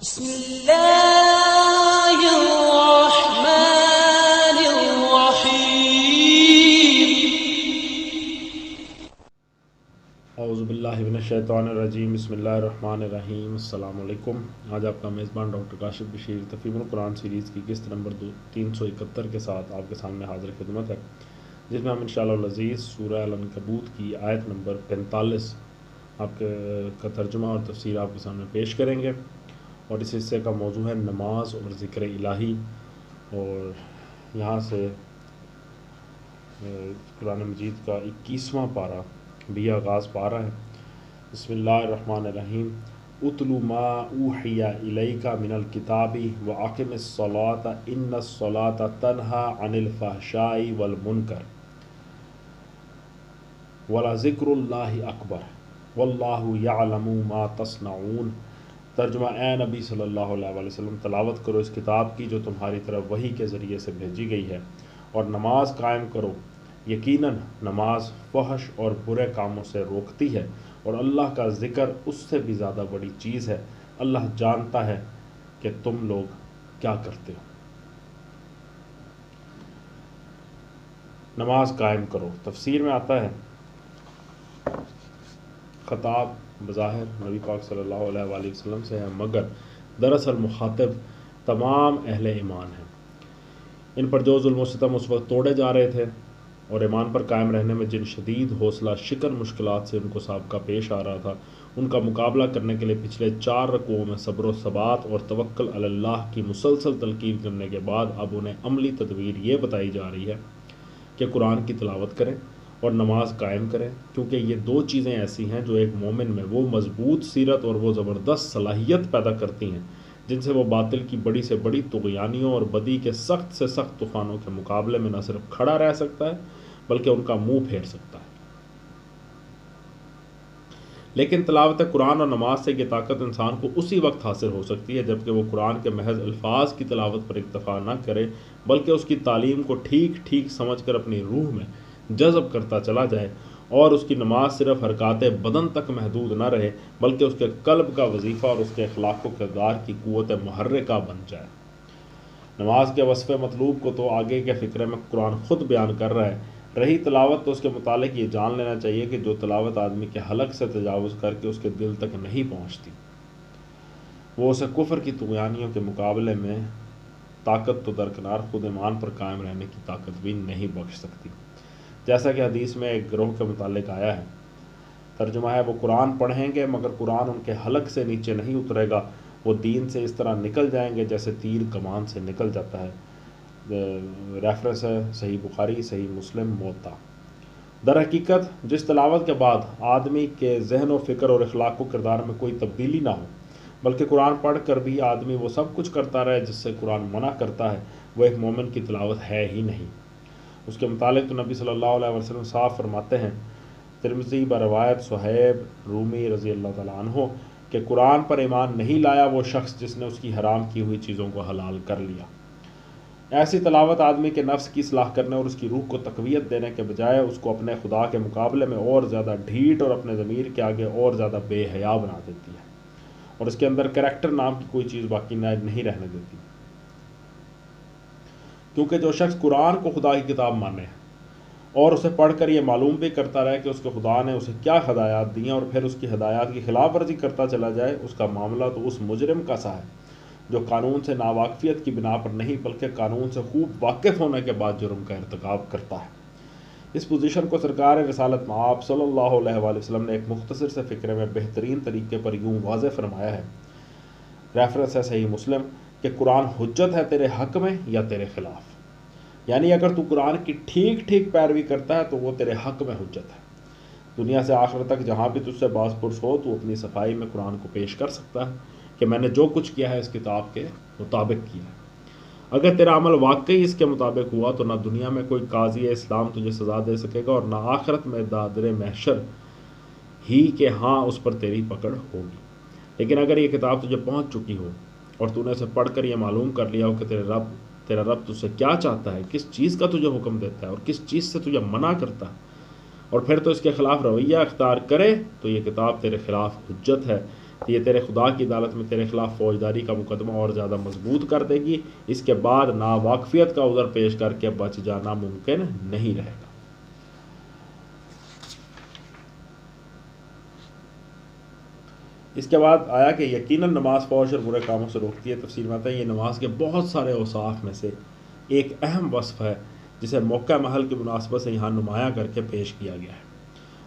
بسم اللہ الرحمن الرحیم۔ اعوذ باللہ من الشیطان الرجیم، بسم اللہ الرحمن الرحیم۔ السلام علیکم۔ آج آپ کا میزبان ڈاکٹر کاشف بشیر تفہیم القرآن سیریز کی قسط نمبر 371 کے ساتھ آپ کے سامنے حاضر خدمت ہے، جس میں ہم انشاءاللہ العزیز سورہ العنکبوت کی آیت نمبر 45 آپ کا ترجمہ اور تفسیر آپ کے سامنے پیش کریں گے، اور اس حصے کا موضوع ہے نماز اور ذکر الہی۔ اور یہاں سے قرآن مجید کا 21واں پارہ بھی آغاز پارہ ہے۔ بسم اللہ الرحمن الرحیم۔ اتلو ما اوحی الیک من الکتاب واقم الصلاۃ ان الصلاۃ تنہی عن الفحشاء والمنکر ولذکر اللہ اکبر واللہ یعلم ما تصنعون۔ ترجمہ: اے نبی صلی اللہ علیہ وسلم، تلاوت کرو اس کتاب کی جو تمہاری طرف وحی کے ذریعے سے بھیجی گئی ہے، اور نماز قائم کرو، یقیناً نماز فحش اور برے کاموں سے روکتی ہے، اور اللہ کا ذکر اس سے بھی زیادہ بڑی چیز ہے۔ اللہ جانتا ہے کہ تم لوگ کیا کرتے ہو۔ نماز قائم کرو، تفسیر میں آتا ہے خطاب بظاہر نبی پاک صلی اللہ علیہ وآلہ وسلم سے ہے، مگر دراصل مخاطب تمام اہل ایمان ہیں۔ ان پر جو ظلم و ستم اس وقت توڑے جا رہے تھے، اور ایمان پر قائم رہنے میں جن شدید حوصلہ شکن مشکلات سے ان کو سابقہ پیش آ رہا تھا، ان کا مقابلہ کرنے کے لیے پچھلے 4 رکوعوں میں صبر و ثبات اور توکل علی اللہ کی مسلسل تلقین کرنے کے بعد اب انہیں عملی تدبیر یہ بتائی جا رہی ہے کہ قرآن کی تلاوت کریں اور نماز قائم کریں، کیونکہ یہ 2 چیزیں ایسی ہیں جو ایک مومن میں وہ مضبوط سیرت اور وہ زبردست صلاحیت پیدا کرتی ہیں جن سے وہ باطل کی بڑی سے بڑی طغیانیوں اور بدی کے سخت سے سخت طوفانوں کے مقابلے میں نہ صرف کھڑا رہ سکتا ہے بلکہ ان کا منہ پھیر سکتا ہے۔ لیکن تلاوت قرآن اور نماز سے یہ طاقت انسان کو اسی وقت حاصل ہو سکتی ہے جبکہ وہ قرآن کے محض الفاظ کی تلاوت پر اکتفا نہ کرے، بلکہ اس کی تعلیم کو ٹھیک ٹھیک سمجھ کر اپنی روح میں جذب کرتا چلا جائے، اور اس کی نماز صرف حرکات بدن تک محدود نہ رہے بلکہ اس کے قلب کا وظیفہ اور اس کے اخلاق و کردار کی قوت محرکہ بن جائے۔ نماز کے وصف مطلوب کو تو آگے کے فقرے میں قرآن خود بیان کر رہا ہے۔ رہی تلاوت تو اس کے متعلق یہ جان لینا چاہیے کہ جو تلاوت آدمی کے حلق سے تجاوز کر کے اس کے دل تک نہیں پہنچتی، وہ اسے کفر کی طغیانیوں کے مقابلے میں طاقت تو درکنار خود ایمان پر قائم رہنے کی طاقت بھی نہیں بخش سکتی۔ جیسا کہ حدیث میں ایک گروہ کے متعلق آیا ہے، ترجمہ ہے، وہ قرآن پڑھیں گے مگر قرآن ان کے حلق سے نیچے نہیں اترے گا، وہ دین سے اس طرح نکل جائیں گے جیسے تیر کمان سے نکل جاتا ہے۔ ریفرنس ہے صحیح بخاری، صحیح مسلم، موطا۔ در حقیقت جس تلاوت کے بعد آدمی کے ذہن و فکر اور اخلاق و کردار میں کوئی تبدیلی نہ ہو بلکہ قرآن پڑھ کر بھی آدمی وہ سب کچھ کرتا رہے جس سے قرآن منع کرتا ہے، وہ ایک مومن کی تلاوت ہے ہی نہیں۔ اس کے متعلق تو نبی صلی اللہ علیہ وسلم صاف فرماتے ہیں، ترمذی بروایت صہیب رومی رضی اللہ تعالیٰ عنہ، کہ قرآن پر ایمان نہیں لایا وہ شخص جس نے اس کی حرام کی ہوئی چیزوں کو حلال کر لیا۔ ایسی تلاوت آدمی کے نفس کی اصلاح کرنے اور اس کی روح کو تقویت دینے کے بجائے اس کو اپنے خدا کے مقابلے میں اور زیادہ ڈھیٹ اور اپنے ضمیر کے آگے اور زیادہ بے حیا بنا دیتی ہے، اور اس کے اندر کریکٹر نام کی کوئی چیز باقی نہیں رہنے دیتی۔ کیونکہ جو شخص قرآن کو خدا کی کتاب مانے اور اسے پڑھ کر یہ معلوم بھی کرتا رہے کہ اس کے خدا نے اسے کیا ہدایات دی ہیں اور پھر اس کی ہدایات کی خلاف ورزی کرتا چلا جائے، اس کا معاملہ تو اس مجرم کا سا ہے جو قانون سے ناواقفیت کی بنا پر نہیں بلکہ قانون سے خوب واقف ہونے کے بعد جرم کا ارتکاب کرتا ہے۔ اس پوزیشن کو سرکار رسالت مآب صلی اللہ علیہ وآلہ وسلم نے ایک مختصر سے فقرے میں بہترین طریقے پر یوں واضح فرمایا ہے، ریفرنس ہے صحیح مسلم، کہ قرآن حجت ہے تیرے حق میں یا تیرے خلاف، یعنی اگر تو قرآن کی ٹھیک ٹھیک پیروی کرتا ہے تو وہ تیرے حق میں حجت ہے۔ دنیا سے آخر تک جہاں بھی تجھ سے باز پرس ہو تو اپنی صفائی میں قرآن کو پیش کر سکتا ہے کہ میں نے جو کچھ کیا ہے اس کتاب کے مطابق کیا ہے۔ اگر تیرا عمل واقعی اس کے مطابق ہوا تو نہ دنیا میں کوئی قاضی اسلام تجھے سزا دے سکے گا اور نہ آخرت میں دادر محشر ہی کہ ہاں اس پر تیری پکڑ ہوگی۔ لیکن اگر یہ کتاب تجھے پہنچ چکی ہو اور تو نے اسے پڑھ کر یہ معلوم کر لیا ہو کہ تیرا رب تجھ سے کیا چاہتا ہے، کس چیز کا تجھے حکم دیتا ہے اور کس چیز سے تجھے منع کرتا ہے، اور پھر تو اس کے خلاف رویہ اختیار کرے تو یہ کتاب تیرے خلاف حجت ہے، یہ تیرے خدا کی عدالت میں تیرے خلاف فوجداری کا مقدمہ اور زیادہ مضبوط کر دے گی۔ اس کے بعد ناواقفیت کا عذر پیش کر کے بچ جانا ممکن نہیں رہے گا۔ اس کے بعد آیا کہ یقیناً نماز فحش اور برے کاموں سے روکتی ہے۔ تفسیر میں آتا ہے یہ نماز کے بہت سارے اوصاف میں سے ایک اہم وصف ہے جسے موقع محل کی مناسبت سے یہاں نمایاں کر کے پیش کیا گیا ہے۔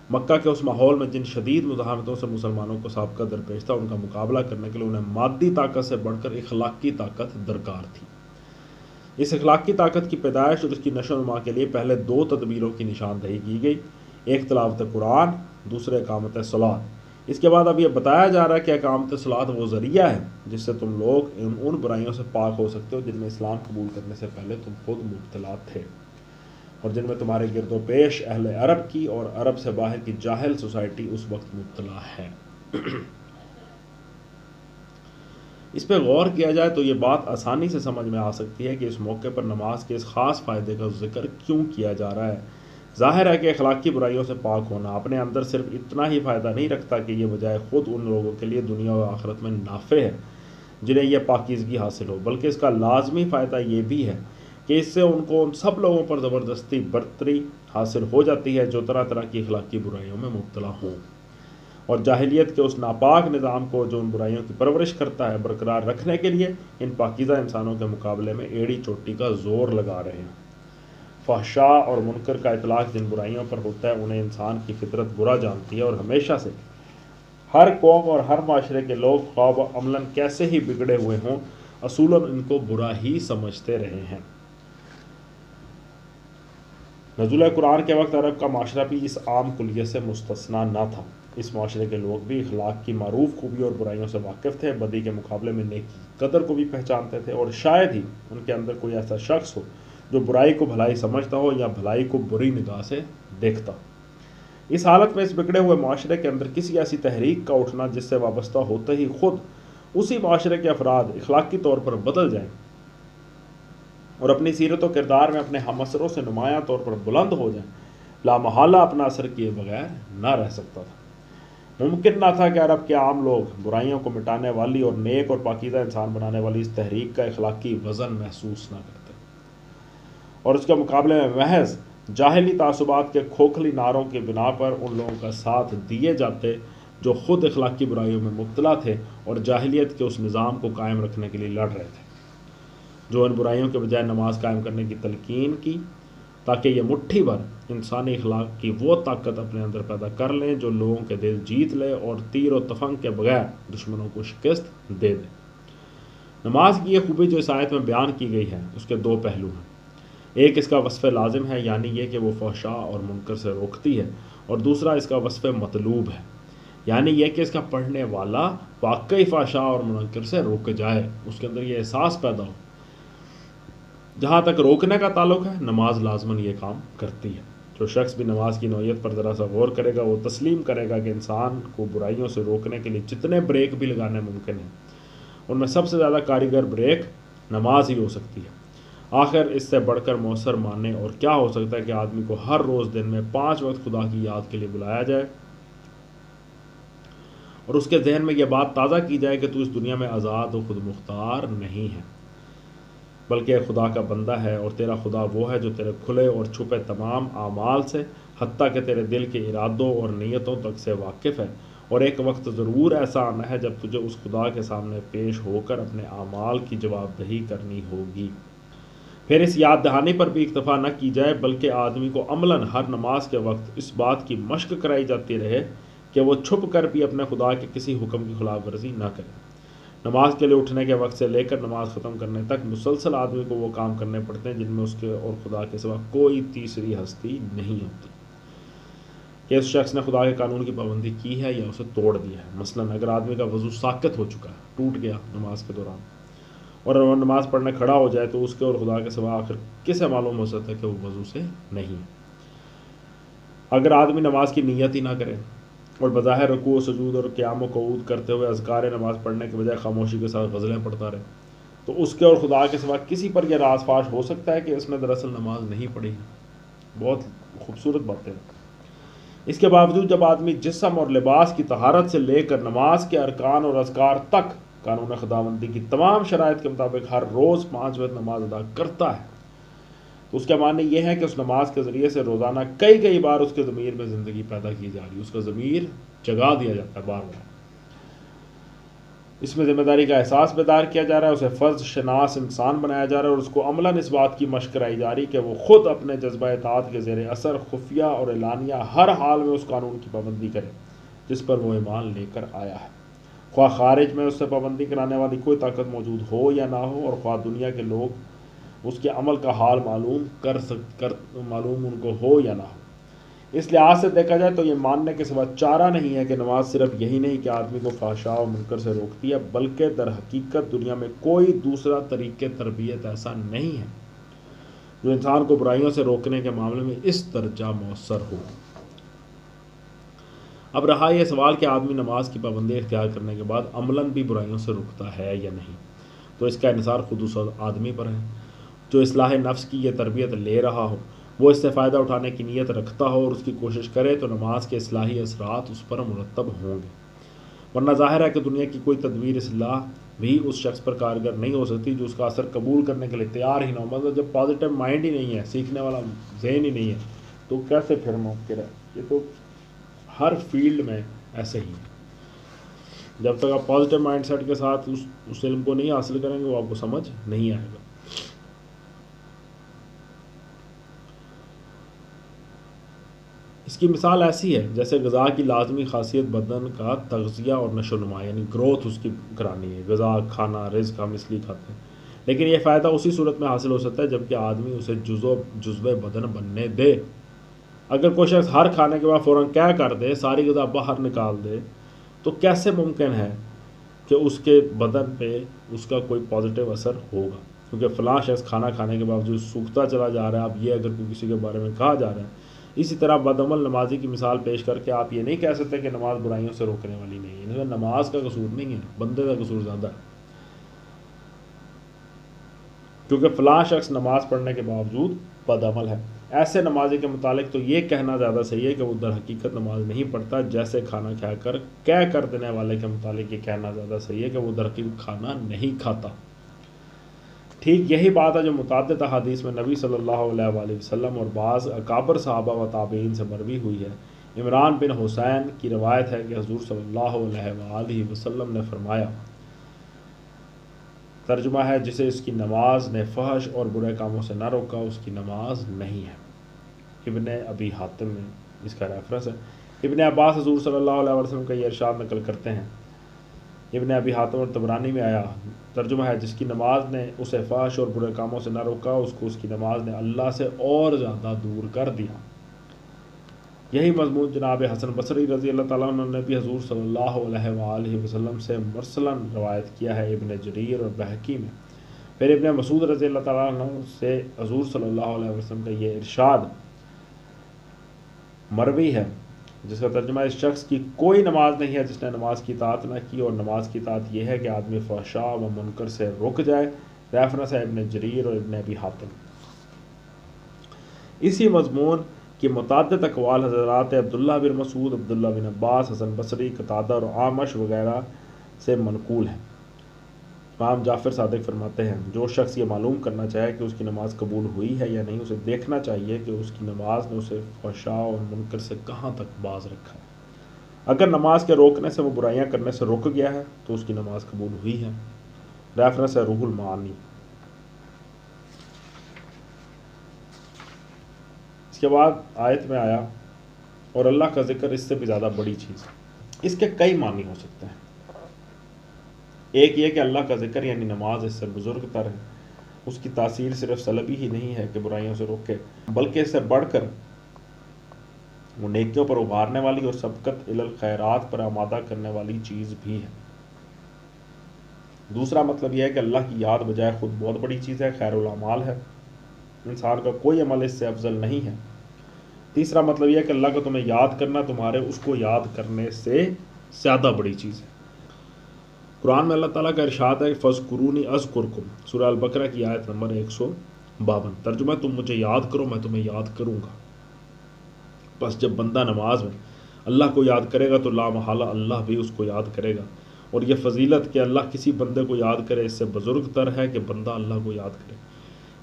مکہ کے اس ماحول میں جن شدید مزاحمتوں سے مسلمانوں کو سابقہ درپیش تھا، ان کا مقابلہ کرنے کے لیے انہیں مادی طاقت سے بڑھ کر اخلاقی طاقت درکار تھی۔ اس اخلاقی طاقت کی پیدائش اور اس کی نشو و نما کے لیے پہلے 2 تدبیروں کی نشاندہی کی گئی، ایک تلاوت قرآن، دوسرے اقامت صلاۃ۔ اس کے بعد اب یہ بتایا جا رہا ہے کہ اقامت صلاۃ وہ ذریعہ ہے جس سے تم لوگ ان برائیوں سے پاک ہو سکتے ہو جن میں اسلام قبول کرنے سے پہلے تم خود مبتلا تھے، اور جن میں تمہارے گرد و پیش اہل عرب کی اور عرب سے باہر کی جاہل سوسائٹی اس وقت مبتلا ہے۔ اس پہ غور کیا جائے تو یہ بات آسانی سے سمجھ میں آ سکتی ہے کہ اس موقع پر نماز کے اس خاص فائدے کا ذکر کیوں کیا جا رہا ہے۔ ظاہر ہے کہ اخلاقی برائیوں سے پاک ہونا اپنے اندر صرف اتنا ہی فائدہ نہیں رکھتا کہ یہ بجائے خود ان لوگوں کے لیے دنیا و آخرت میں نافع ہے جنہیں یہ پاکیزگی حاصل ہو، بلکہ اس کا لازمی فائدہ یہ بھی ہے کہ اس سے ان کو ان سب لوگوں پر زبردستی برتری حاصل ہو جاتی ہے جو طرح طرح کی اخلاقی برائیوں میں مبتلا ہوں، اور جاہلیت کے اس ناپاک نظام کو جو ان برائیوں کی پرورش کرتا ہے برقرار رکھنے کے لیے ان پاکیزہ انسانوں کے مقابلے میں ایڑی چوٹی کا زور لگا رہے ہیں۔ فحشاء اور منکر کا اطلاق جن برائیوں پر ہوتا ہے انہیں انسان کی فطرت برا جانتی ہے، اور ہمیشہ سے ہر قوم اور ہر معاشرے کے لوگ خواب و عملاً کیسے ہی بگڑے ہوئے ہوں اصولاً ان کو برا ہی سمجھتے رہے ہیں۔ نزول قرآن کے وقت عرب کا معاشرہ بھی اس عام کلیت سے مستثنیٰ نہ تھا۔ اس معاشرے کے لوگ بھی اخلاق کی معروف خوبی اور برائیوں سے واقف تھے، بدی کے مقابلے میں نیکی قدر کو بھی پہچانتے تھے، اور شاید ہی ان کے اندر کوئی ایسا شخص ہو جو برائی کو بھلائی سمجھتا ہو یا بھلائی کو بری نگاہ سے دیکھتا ہو۔ اس حالت میں اس بگڑے ہوئے معاشرے کے اندر کسی ایسی تحریک کا اٹھنا جس سے وابستہ ہوتے ہی خود اسی معاشرے کے افراد اخلاقی طور پر بدل جائیں اور اپنی سیرت و کردار میں اپنے ہم اثروں سے نمایاں طور پر بلند ہو جائیں، لامحالہ اپنا اثر کیے بغیر نہ رہ سکتا تھا۔ ممکن نہ تھا کہ عرب کے عام لوگ برائیوں کو مٹانے والی اور نیک اور پاکیزہ انسان بنانے والی اس تحریک کا اخلاقی وزن محسوس نہ کرتے، اور اس کے مقابلے میں محض جاہلی تعصبات کے کھوکھلی نعروں کی بنا پر ان لوگوں کا ساتھ دیے جاتے جو خود اخلاقی برائیوں میں مبتلا تھے اور جاہلیت کے اس نظام کو قائم رکھنے کے لیے لڑ رہے تھے، جو ان برائیوں کے بجائے نماز قائم کرنے کی تلقین کی تاکہ یہ مٹھی بھر انسانی اخلاق کی وہ طاقت اپنے اندر پیدا کر لیں جو لوگوں کے دل جیت لے اور تیر و تفنگ کے بغیر دشمنوں کو شکست دے دے۔ نماز کی یہ خوبی جو اس آیت میں بیان کی گئی ہے اس کے 2 پہلو ہیں۔ ایک اس کا وصف لازم ہے، یعنی یہ کہ وہ فحشاء اور منکر سے روکتی ہے، اور دوسرا اس کا وصف مطلوب ہے، یعنی یہ کہ اس کا پڑھنے والا واقعی فحشاء اور منکر سے روک جائے، اس کے اندر یہ احساس پیدا ہو۔ جہاں تک روکنے کا تعلق ہے نماز لازماً یہ کام کرتی ہے۔ جو شخص بھی نماز کی نوعیت پر ذرا سا غور کرے گا وہ تسلیم کرے گا کہ انسان کو برائیوں سے روکنے کے لیے جتنے بریک بھی لگانے ممکن ہیں ان میں سب سے زیادہ کارگر بریک نماز ہی ہو سکتی ہے۔ آخر اس سے بڑھ کر مؤثر ماننے اور کیا ہو سکتا ہے کہ آدمی کو ہر روز دن میں 5 وقت خدا کی یاد کے لیے بلایا جائے اور اس کے ذہن میں یہ بات تازہ کی جائے کہ تو اس دنیا میں آزاد و خود مختار نہیں ہے بلکہ خدا کا بندہ ہے، اور تیرا خدا وہ ہے جو تیرے کھلے اور چھپے تمام اعمال سے حتیٰ کہ تیرے دل کے ارادوں اور نیتوں تک سے واقف ہے، اور ایک وقت ضرور ایسا آنا ہے جب تجھے اس خدا کے سامنے پیش ہو کر اپنے اعمال کی جواب دہی کرنی ہوگی۔ پھر اس یاد دہانی پر بھی اکتفا نہ کی جائے بلکہ آدمی کو عملاً ہر نماز کے وقت اس بات کی مشق کرائی جاتی رہے کہ وہ چھپ کر بھی اپنے خدا کے کسی حکم کی خلاف ورزی نہ کرے۔ نماز کے لیے اٹھنے کے وقت سے لے کر نماز ختم کرنے تک مسلسل آدمی کو وہ کام کرنے پڑتے ہیں جن میں اس کے اور خدا کے سوا کوئی تیسری ہستی نہیں ہوتی، کہ اس شخص نے خدا کے قانون کی پابندی کی ہے یا اسے توڑ دیا ہے۔ مثلاً اگر آدمی کا وضو ساقط ہو چکا ہے، ٹوٹ گیا نماز کے دوران، اور وہ نماز پڑھنے کھڑا ہو جائے تو اس کے اور خدا کے سوا آخر کسے معلوم ہو سکتا ہے کہ وہ وضو سے نہیں ہے۔ اگر آدمی نماز کی نیت ہی نہ کرے اور بظاہر رکوع و سجود اور قیام و قعود کرتے ہوئے اذکار نماز پڑھنے کے بجائے خاموشی کے ساتھ غزلیں پڑھتا رہے تو اس کے اور خدا کے سوا کسی پر یہ راز فاش ہو سکتا ہے کہ اس نے دراصل نماز نہیں پڑھی ہے۔ بہت خوبصورت باتیں۔ اس کے باوجود جب آدمی جسم اور لباس کی طہارت سے لے کر نماز کے ارکان اور اذکار تک قانون خداوندی کی تمام شرائط کے مطابق ہر روز 5 وقت نماز ادا کرتا ہے تو اس کا معنی یہ ہے کہ اس نماز کے ذریعے سے روزانہ کئی بار اس کے ضمیر میں زندگی پیدا کی جا رہی ہے، اس کا ضمیر جگا دیا جاتا ہے بار بار، اس میں ذمہ داری کا احساس بیدار کیا جا رہا ہے، اسے فرض شناس انسان بنایا جا رہا ہے اور اس کو عملاً اس بات کی مشق کرائی جا رہی کہ وہ خود اپنے جذبہ اطاعت کے زیر اثر خفیہ اور اعلانیہ ہر حال میں اس قانون کی پابندی کرے جس پر وہ ایمان لے کر آیا ہے، خواہ خارج میں اس سے پابندی کرانے والی کوئی طاقت موجود ہو یا نہ ہو، اور خواہ دنیا کے لوگ اس کے عمل کا حال معلوم ان کو ہو یا نہ ہو۔ اس لحاظ سے دیکھا جائے تو یہ ماننے کے سوا چارہ نہیں ہے کہ نماز صرف یہی نہیں کہ آدمی کو فحشاء و منکر سے روکتی ہے، بلکہ در حقیقت دنیا میں کوئی دوسرا طریقہ تربیت ایسا نہیں ہے جو انسان کو برائیوں سے روکنے کے معاملے میں اس درجہ مؤثر ہو۔ اب رہا یہ سوال کہ آدمی نماز کی پابندی اختیار کرنے کے بعد عملاً بھی برائیوں سے رکتا ہے یا نہیں، تو اس کا انحصار خود اس آدمی پر ہے جو اصلاح نفس کی یہ تربیت لے رہا ہو، وہ اس سے فائدہ اٹھانے کی نیت رکھتا ہو اور اس کی کوشش کرے تو نماز کے اصلاحی اثرات اس پر مرتب ہوں گے، ورنہ ظاہر ہے کہ دنیا کی کوئی تدبیر اصلاح بھی اس شخص پر کارگر نہیں ہو سکتی جو اس کا اثر قبول کرنے کے لیے تیار ہی نہ ہو۔ مطلب جب پازیٹیو مائنڈ ہی نہیں ہے، سیکھنے والا ذہن ہی نہیں ہے تو کیسے پھر ممکن ہے؟ یہ تو ہر فیلڈ میں ایسے ہی ہے، جب تک آپ پازیٹیو مائنڈ سیٹ کے ساتھ اس علم کو نہیں حاصل کریں گے وہ آپ کو سمجھ نہیں آئے گا۔ اس کی مثال ایسی ہے جیسے غذا کی لازمی خاصیت بدن کا تغذیہ اور نشو و نما یعنی گروتھ اس کی کرانی ہے۔ غذا کھانا رزق ہم اس لیے کھاتے ہیں، لیکن یہ فائدہ اسی صورت میں حاصل ہو سکتا ہے جبکہ آدمی اسے جزو بدن بننے دے۔ اگر کوئی شخص ہر کھانے کے بعد فوراً کیا کر دے، ساری غذا باہر نکال دے، تو کیسے ممکن ہے کہ اس کے بدن پہ اس کا کوئی پازیٹیو اثر ہوگا؟ کیونکہ فلاں شخص کھانا کھانے کے باوجود سوکھتا چلا جا رہا ہے۔ اب یہ اگر کوئی کسی کے بارے میں کہا جا رہا ہے، اسی طرح بدعمل نمازی کی مثال پیش کر کے آپ یہ نہیں کہہ سکتے کہ نماز برائیوں سے روکنے والی نہیں ہے۔ نماز کا قصور نہیں ہے، بندے کا قصور زیادہ ہے، کیونکہ فلاں شخص نماز پڑھنے کے باوجود بدعمل ہے۔ ایسے نمازی کے متعلق تو یہ کہنا زیادہ صحیح ہے کہ وہ در حقیقت نماز نہیں پڑھتا، جیسے کھانا کر دینے والے کے متعلق یہ کہنا زیادہ صحیح ہے کہ وہ در حقیقت کھانا نہیں کھاتا۔ ٹھیک یہی بات ہے جو متعدد احادیث میں نبی صلی اللہ علیہ وآلہ وسلم اور بعض اکابر صحابہ و تابعین سے مروی ہوئی ہے۔ عمران بن حسین کی روایت ہے کہ حضور صلی اللہ علیہ وآلہ وسلم نے فرمایا، ترجمہ ہے، جسے اس کی نماز نے فحش اور برے کاموں سے نہ روکا اس کی نماز نہیں ہے۔ ابن ابی حاتم میں اس کا ریفرنس ہے۔ ابن عباس حضور صلی اللہ علیہ وسلم کا یہ ارشاد نقل کرتے ہیں، ابن ابی حاتم اور طبرانی میں آیا، ترجمہ ہے، جس کی نماز نے اسے فحش اور برے کاموں سے نہ روکا اس کو اس کی نماز نے اللہ سے اور زیادہ دور کر دیا۔ یہی مضمون جناب حسن بصری رضی اللہ تعالیٰ عنہ نے بھی حضور صلی اللہ علیہ وآلہ وسلم سے مرسلاً روایت کیا ہے ابن جریر اور بہقی میں۔ پھر ابن مسعود رضی اللہ تعالیٰ عنہ سے حضور صلی اللہ علیہ وسلم کا یہ ارشاد مروی ہے، جس کا ترجمہ اس شخص کی کوئی نماز نہیں ہے جس نے نماز کی اطاعت نہ کی، اور نماز کی اطاعت یہ ہے کہ آدمی فحشاء و منکر سے رک جائے۔ ریفرنس ہے ابن جریر اور ابن ابی حاتم۔ اسی مضمون کی متعدد اقوال حضرات عبداللہ بن مسعود، عبداللہ بن عباس، حسن بصری، قتادہ اور عامش وغیرہ سے منقول ہے۔ امام جعفر صادق فرماتے ہیں، جو شخص یہ معلوم کرنا چاہے کہ اس کی نماز قبول ہوئی ہے یا نہیں، اسے دیکھنا چاہیے کہ اس کی نماز نے اسے فحشاء اور منکر سے کہاں تک باز رکھا ہے۔ اگر نماز کے روکنے سے وہ برائیاں کرنے سے رک گیا ہے تو اس کی نماز قبول ہوئی ہے۔ ریفرنس ہے روح المعانی۔ اس کے بعد آیت میں آیا، اور اللہ کا ذکر اس سے بھی زیادہ بڑی چیز ہے۔ اس کے کئی معنی ہو سکتے ہیں۔ ایک یہ کہ اللہ کا ذکر یعنی نماز اس سے بزرگ تر ہے، اس کی تاثیر صرف سلبی ہی نہیں ہے کہ برائیوں سے روکے، بلکہ اس سے بڑھ کر وہ نیکیوں پر ابھارنے والی اور سبقت الی الخیرات پر آمادہ کرنے والی چیز بھی ہے۔ دوسرا مطلب یہ ہے کہ اللہ کی یاد بجائے خود بہت بڑی چیز ہے، خیر الاعمال ہے، انسان کا کوئی عمل اس سے افضل نہیں ہے۔ تیسرا مطلب یہ ہے کہ اللہ کو تمہیں یاد کرنا تمہارے اس کو یاد کرنے سے زیادہ بڑی چیز ہے۔ قرآن میں اللہ تعالیٰ کا ارشاد ہے، فَاذْكُرُونِی أَذْكُرْكُمْ، سورہ البقرہ کی آیت نمبر 152۔ ترجمہ، تم مجھے یاد کرو میں تمہیں یاد کروں گا۔ بس جب بندہ نماز میں اللہ کو یاد کرے گا تو لا محالہ اللہ بھی اس کو یاد کرے گا، اور یہ فضیلت کہ اللہ کسی بندے کو یاد کرے اس سے بزرگ تر ہے کہ بندہ اللہ کو یاد کرے۔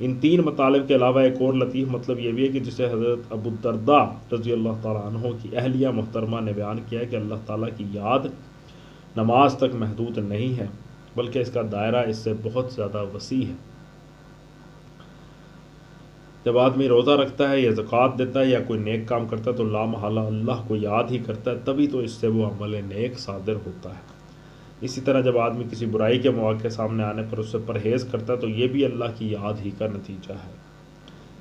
ان تین مطالب کے علاوہ ایک اور لطیف مطلب یہ بھی ہے کہ جسے حضرت ابو الدرداء رضی اللہ تعالیٰ عنہ کی اہلیہ محترمہ نے بیان کیا ہے کہ اللہ تعالیٰ کی یاد نماز تک محدود نہیں ہے، بلکہ اس کا دائرہ اس سے بہت زیادہ وسیع ہے۔ جب آدمی روزہ رکھتا ہے یا زکوٰۃ دیتا ہے یا کوئی نیک کام کرتا ہے تو لا محالہ اللہ کو یاد ہی کرتا ہے، تبھی تو اس سے وہ عمل نیک صادر ہوتا ہے۔ اسی طرح جب آدمی کسی برائی کے مواقع سامنے آنے پر اس سے پرہیز کرتا ہے تو یہ بھی اللہ کی یاد ہی کا نتیجہ ہے۔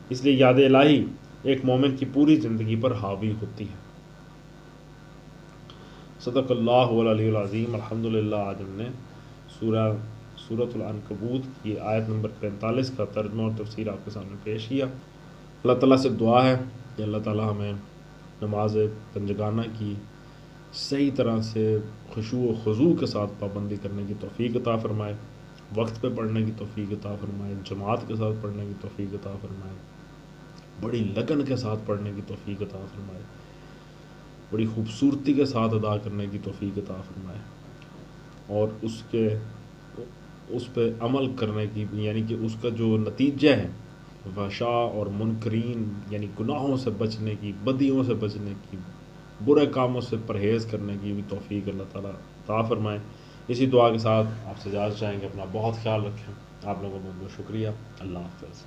اس لیے یاد الہی ایک مومن کی پوری زندگی پر حاوی ہوتی ہے۔ صدق اللہ العلی العظیم۔ الحمدللہ آج ہم نے سورۃ العنکبوت کی آیت نمبر 45 کا ترجمہ اور تفسیر آپ کے سامنے پیش کیا۔ اللہ تعالیٰ سے دعا ہے کہ اللہ تعالیٰ ہمیں نماز پنجگانہ کی صحیح طرح سے خشوع و خضوع کے ساتھ پابندی کرنے کی توفیق عطا فرمائے، وقت پہ پڑھنے کی توفیق عطا فرمائے، جماعت کے ساتھ پڑھنے کی توفیق عطا فرمائے، بڑی لگن کے ساتھ پڑھنے کی توفیق عطا فرمائے، بڑی خوبصورتی کے ساتھ ادا کرنے کی توفیق عطا فرمائے، اور اس پہ عمل کرنے کی، یعنی کہ اس کا جو نتیجہ ہے فحشاء اور منکرین یعنی گناہوں سے بچنے کی، بدیوں سے بچنے کی، برے کاموں سے پرہیز کرنے کی بھی توفیق اللہ تعالیٰ عطا فرمائے۔ اسی دعا کے ساتھ آپ سے اجازت چاہیں گے، اپنا بہت خیال رکھیں۔ آپ لوگوں کو بہت بہت شکریہ۔ اللہ حافظ۔